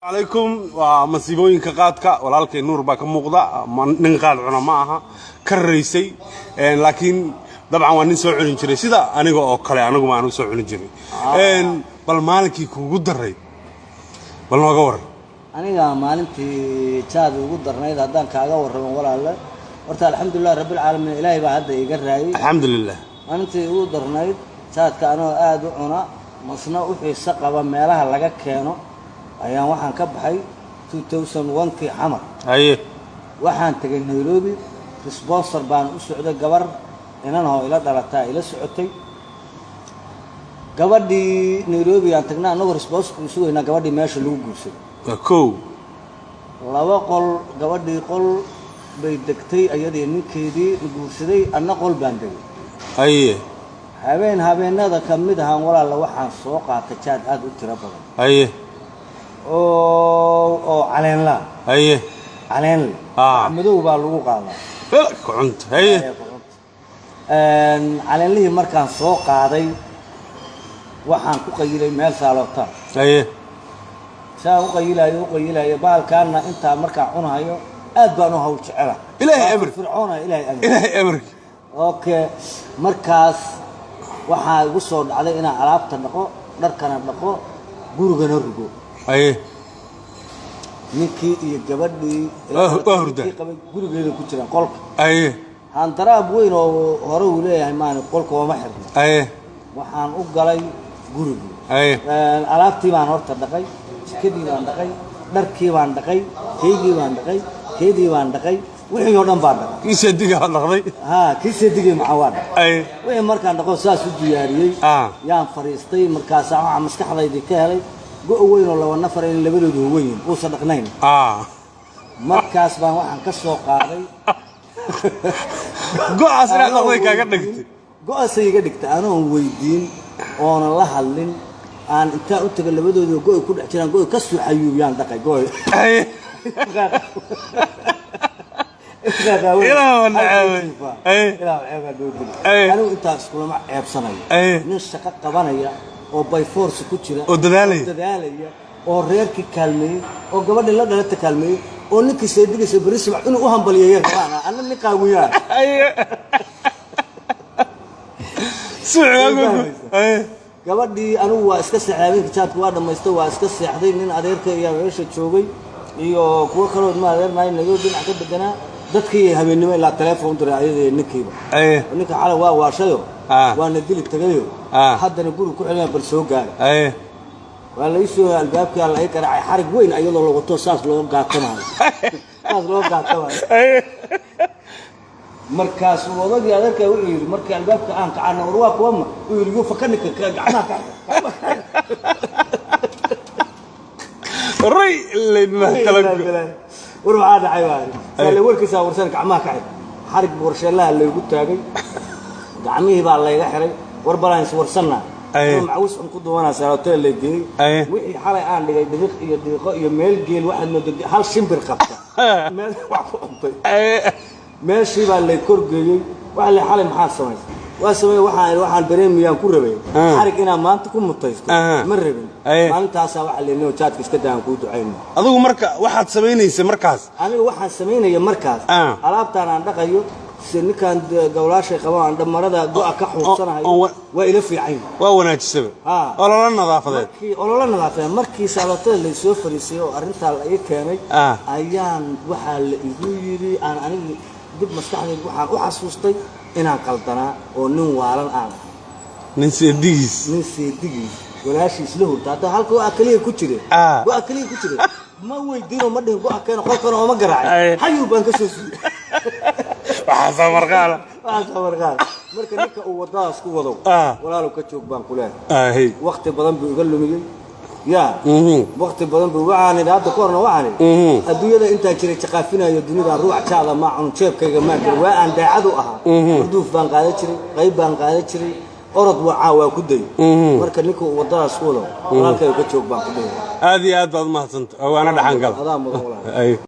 عليكم ومسيبوين كقادك ولكن نور باك مقضى ننقاد علماءها كريسي لكن طبعا ونسوا علن جري سيدا أنا أو كلا أنا ما نسوا علن جري بالمالكي كوجدري بالمقور أنا مالنتي شاد وجدرنا إذا دان كاجا ولا لا ورت الحمد لله رب العالمين إلهي بعد يجري الحمد لله أنتي وجدرنا شاد كانوا آدعونا مصنع في السقف مالها لقى كانوا ayaan waxaan ka baxay 2001 kii xamar waxaan tagay Nairobi sponsor baan u socday gabar inaan ila dhalatay ila socotay gabadhii Nairobi aan tagnaa anagoo sponsor ku sugayna gabadhii meesha lagu guursaday laba qol gabadhii qol bay degtay ayadii ninkeedii guursaday anna qol baan degay habeenada kamid ahaan walaal waxaan soo qaatay jaad aad u tiro badan oo علين لا علين مدو baa lagu qaadaa كنت علين lii markaan soo qaaday waxaan ku qayilay meel saaloota saa u qayilay baalkaana inta markaa cunayo aad baan u hawl jecela ilaahay amr fircoona ilaahay amr okay markaas waxa ugu soo dhacday inaan alaabta dhaqo dharkana dhaqo gurigana rugo ninkii iyo gabadhii gurigeeda ku jiraan qolka han daraab weyn oo hore uu leeyahay maana qolka waa ma xirna waxaan u galay guriga alaabtii baan horta dhaqay jikadii baan dhaqay dharkii baan dhaqay keygii baan dhaqay keedii baan dhaqay wixii oo dhan baan dhaqay kiisadiga dhaqday kiisadigii macawad wixii markaan dhaqo saas u diyaariyay yaan fariistay markaas aan maskaxdayda ka helay go'weyn oo laba nafar in labadoodu weyn oo sadaqnayn markaas baan waxaan ka soo qaaday go'aas ina dhaqday kaaga dhigtay go'aas iga dhigtay aanoo weydiin oo la hadlin aan inta u tagay labadoodu go'ay ku dhex jiraan go'ay ka soo xayuubiyaan dhaqay go'ay أنا أنت أسكول مع عبسنا نشق قبنا أو باي فورس كتير أو دلالي أو رير ككلمة أو قبل لا دلالة كلمة أو نك سيدك سبريس مع إنه أهم بليه أنا نكاويا قبل دي أنا واسكس حبيبي كتاب واحد ما يستوى اسكس حدين من أديرك يا ويش تشوفي يو كوا كانوا ما غير ما ينقول بين عقد بدنا dadkii habeenimo ila telefoon diray ayadii ninkiiba ninka xala waa waashayo waana dil tagayo haddana guri ku xilay bal soo gaaray wala isoo albaabka la ay qaracay xarig weyn ayadoo lagu wato saas loo gaatanayo markaas wadadii adeerka uu yiri markii albaabka aan ka caana waa kuwa uu yiri fakanika gacmaha ray leedna kala وروح عيوان قال ورك يساور سنك عماك حرق ورشلها اللي يقول تاجي قعميه بقى الله يحرق وربلا يسور سنة معوس انقض وانا ساوتين اللي دي وحي حالي آن اللي دقيق يميل جيل واحد من هال شمبر قبطة مال ماشي بقى اللي كرجي واحد اللي حالي محال سماي واسمي واحد بريم يان كربي حرق هنا ما تكون مطيست مربي ما انت هسا واحد اللي نو جاتك اسكدا ان كودو عين ادو marka waxaad sameynaysaa markaas aniga waxaan sameynaya markaas alaabtaan aan dhaqayo sinnikan gowlaashay qabaan dhamarada go'a ka xuusanayo waa ila fiican waa wanaajisaba olala nadaafadeed markii salatada la soo fariisay oo arinta la ii keenay ayaan waxa la igu yiri aan aniga dib maskaxdayda waxaan u xasuustay inaan qaldanaa oo nin waalan aan nin seedigiis walaashiis la hurtaa halka waa kaliya ku jire ma weydiino ma dhihin go'a keen qolkan oo ma garaacay hayu baan ka soo siiyay waxa marqaala marka ninka uu wadaas ku wado walaalo ka joog baan ku leeyahay waqti badan buu iga lumiyay waqti badan buu waxaan hadda korna waxaan adduunyada inta jiray jaqaafinayo dunida ruux jaada ma cun jeebkayga ma gal waa aan daacad u ahaa urduuf baan qaadan jiray qayb baan qaadan jiray orod waa ku day marka ninka uu wadaas ku wado walaalkay ka joog baan ku day aad iyo aad baad mahadsantahay waana dhaxan gal